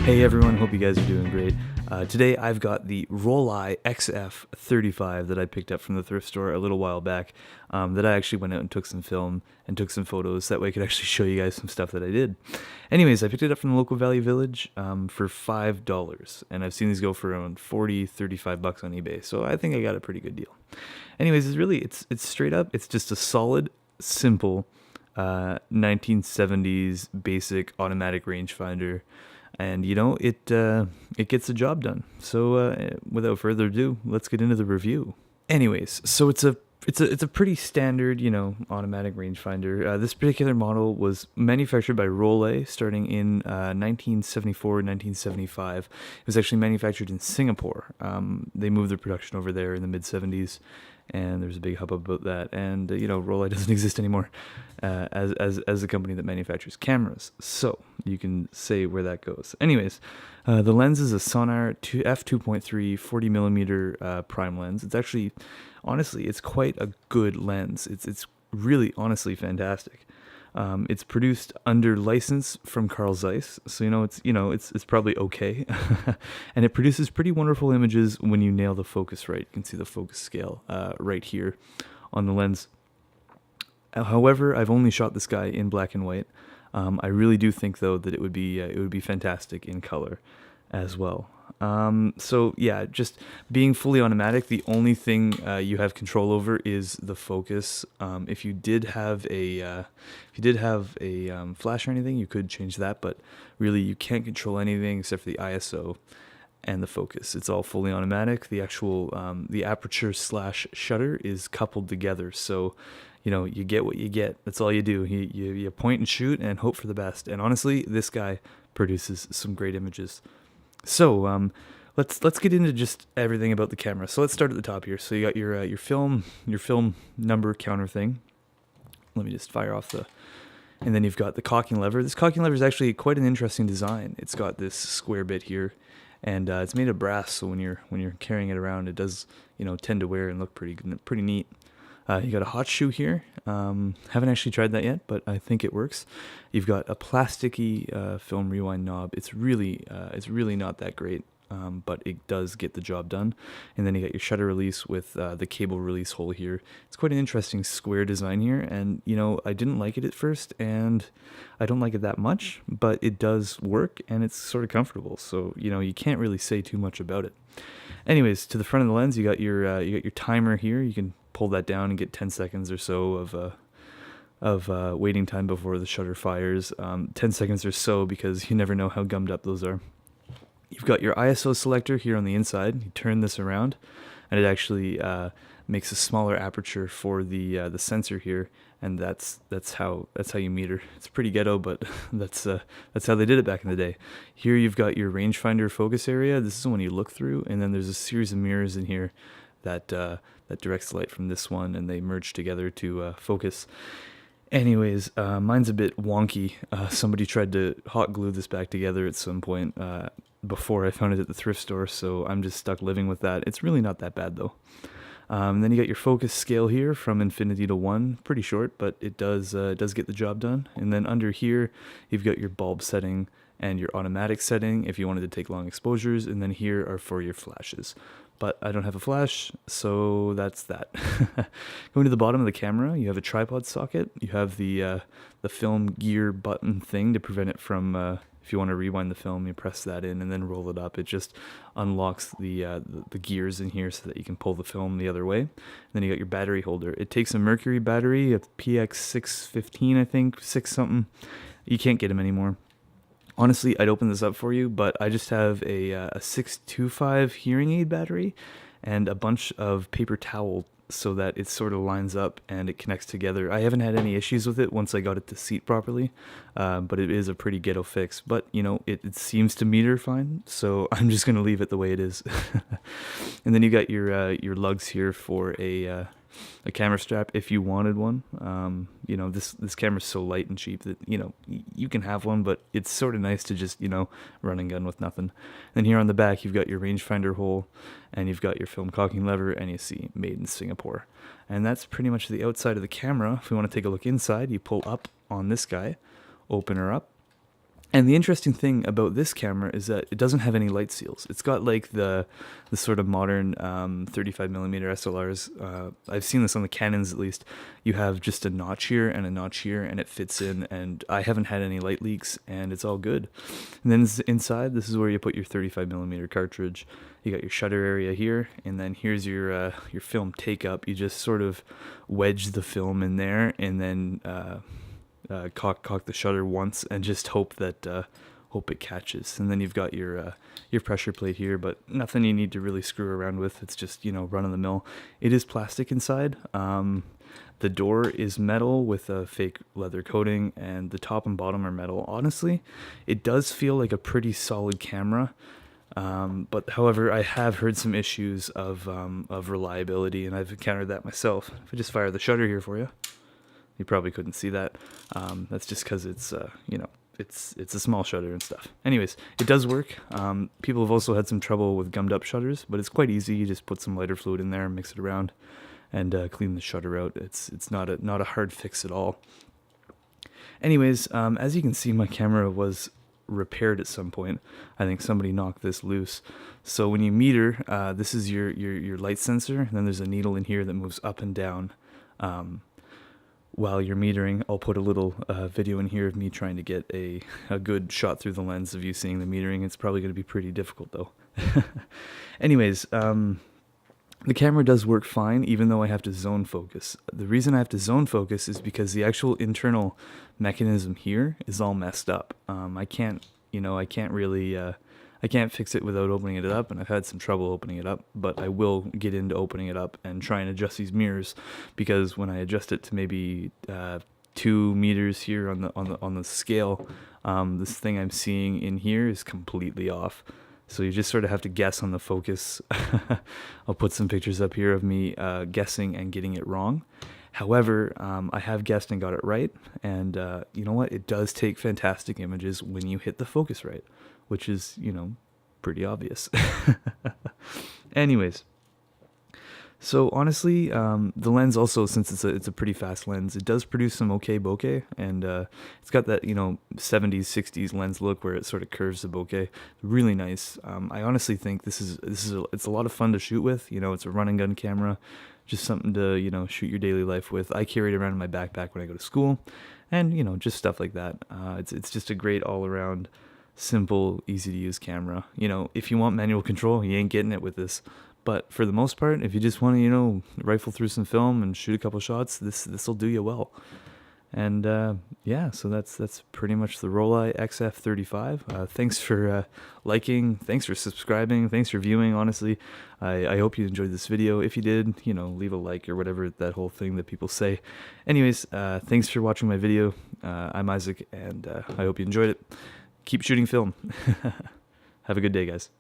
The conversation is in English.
Hey everyone, hope you guys are doing great. Today I've got the Rollei XF35 that I picked up from the thrift store a little while back, that I actually went out and took some film and took some photos. That way I could actually show you guys some stuff that I did. Anyways, I picked it up from the local Value Village for $5, and I've seen these go for around 40, 35 bucks on eBay, so I think I got a pretty good deal. Anyways, it's straight up, it's just a solid, simple 1970s basic automatic rangefinder. And it gets the job done. So without further ado, let's get into the review. Anyways, so it's a pretty standard automatic rangefinder. This particular model was manufactured by Rollei starting in 1974, 1975. It was actually manufactured in Singapore. They moved their production over there in the mid 70s. And there's a big hubbub about that. And Rollei doesn't exist anymore as a company that manufactures cameras. So you can say where that goes. Anyways, the lens is a Sonnar f2.3 40mm prime lens. It's actually, honestly, it's quite a good lens. It's really honestly fantastic. It's produced under license from Carl Zeiss, so it's probably okay, and it produces pretty wonderful images when you nail the focus right. You can see the focus scale right here on the lens. However, I've only shot this guy in black and white. I really do think though that it would be fantastic in color as well. So yeah, just being fully automatic, the only thing you have control over is the focus. If you did have a flash or anything, you could change that, but really you can't control anything except for the ISO and the focus. It's all fully automatic. The actual the aperture / shutter is coupled together, so you get what you get. That's all you do. You point and shoot and hope for the best. And honestly, this guy produces some great images. So let's get into just everything about the camera. So let's start at the top here. So you got your film number counter thing. Let me just fire off and then you've got the cocking lever. This cocking lever is actually quite an interesting design. It's got this square bit here, and it's made of brass. So when you're carrying it around, it does tend to wear and look pretty neat. You got a hot shoe here. Haven't actually tried that yet, but I think it works. You've got a plasticky film rewind knob. It's really not that great, but it does get the job done. And then you got your shutter release with the cable release hole here. It's quite an interesting square design here, and I didn't like it at first, and I don't like it that much, but it does work, and it's sort of comfortable. So you can't really say too much about it. Anyways, to the front of the lens, you got your timer here. You can pull that down and get 10 seconds or so of waiting time before the shutter fires. 10 seconds or so, because you never know how gummed up those are. You've got your ISO selector here on the inside. You turn this around, and it actually makes a smaller aperture for the sensor here, and that's how you meter. It's pretty ghetto, but that's how they did it back in the day. Here you've got your rangefinder focus area. This is the one you look through, and then there's a series of mirrors in here that directs the light from this one, and they merge together to focus. Anyways, mine's a bit wonky. Somebody tried to hot glue this back together at some point before I found it at the thrift store, so I'm just stuck living with that. It's really not that bad though. Then you got your focus scale here from infinity to 1, pretty short, but it does get the job done. And then under here, you've got your bulb setting and your automatic setting if you wanted to take long exposures, and then here are for your flashes. But I don't have a flash, so that's that. Going to the bottom of the camera, you have a tripod socket. You have the film gear button thing to prevent it from, if you want to rewind the film, you press that in and then roll it up. It just unlocks the gears in here so that you can pull the film the other way. And then you got your battery holder. It takes a Mercury battery, a PX615, I think, 6 something. You can't get them anymore. Honestly, I'd open this up for you, but I just have a 625 hearing aid battery and a bunch of paper towel so that it sort of lines up and it connects together. I haven't had any issues with it once I got it to seat properly, but it is a pretty ghetto fix. But, it seems to meter fine, so I'm just going to leave it the way it is. And then you got your lugs here for a camera strap if you wanted one. This camera's so light and cheap that you can have one, but it's sort of nice to just run and gun with nothing. And here on the back you've got your rangefinder hole, and you've got your film cocking lever, and you see made in Singapore. And that's pretty much the outside of the camera. If we want to take a look inside, you pull up on this guy, open her up, And the interesting thing about this camera is that it doesn't have any light seals. It's got like the sort of modern 35mm SLRs. I've seen this on the Canons at least. You have just a notch here and a notch here, and it fits in. And I haven't had any light leaks, and it's all good. And then inside, this is where you put your 35mm cartridge. You got your shutter area here, and then here's your film take up. You just sort of wedge the film in there, and then cock the shutter once and just hope it catches. And then you've got your pressure plate here, but nothing you need to really screw around with. It's just, run of the mill. It is plastic inside. The door is metal with a fake leather coating, and the top and bottom are metal. Honestly, it does feel like a pretty solid camera. But however, I have heard some issues of reliability, and I've encountered that myself. If I just fire the shutter here for you. You probably couldn't see that. That's just because it's it's a small shutter and stuff. Anyways, it does work. People have also had some trouble with gummed up shutters, but it's quite easy. You just put some lighter fluid in there, mix it around, and clean the shutter out. It's not a hard fix at all. Anyways, as you can see, my camera was repaired at some point. I think somebody knocked this loose. So when you meter, this is your light sensor, and then there's a needle in here that moves up and down. While you're metering, I'll put a little video in here of me trying to get a good shot through the lens of you seeing the metering. It's probably going to be pretty difficult though. Anyways, the camera does work fine, even though I have to zone focus. The reason I have to zone focus is because the actual internal mechanism here is all messed up. I can't fix it without opening it up, and I've had some trouble opening it up, but I will get into opening it up and try and adjust these mirrors, because when I adjust it to maybe 2 meters here on the scale, this thing I'm seeing in here is completely off. So you just sort of have to guess on the focus. I'll put some pictures up here of me guessing and getting it wrong. However, I have guessed and got it right, and you know what? It does take fantastic images when you hit the focus right, which is, pretty obvious. Anyways, so honestly, the lens also, since it's a pretty fast lens, it does produce some okay bokeh, and it's got that 70s 60s lens look where it sort of curves the bokeh. Really nice. I honestly think it's a lot of fun to shoot with. It's a run and gun camera, just something to shoot your daily life with. I carry it around in my backpack when I go to school, and just stuff like that. It's just a great all around simple, easy to use camera. If you want manual control, you ain't getting it with this. But for the most part, if you just want to, rifle through some film and shoot a couple shots, this will do you well. And yeah, so that's pretty much the Rollei XF35. Thanks for liking, thanks for subscribing, thanks for viewing. Honestly, I hope you enjoyed this video. If you did, leave a like or whatever, that whole thing that people say. Anyways, thanks for watching my video. I'm Isaac, and I hope you enjoyed it. Keep shooting film. Have a good day, guys.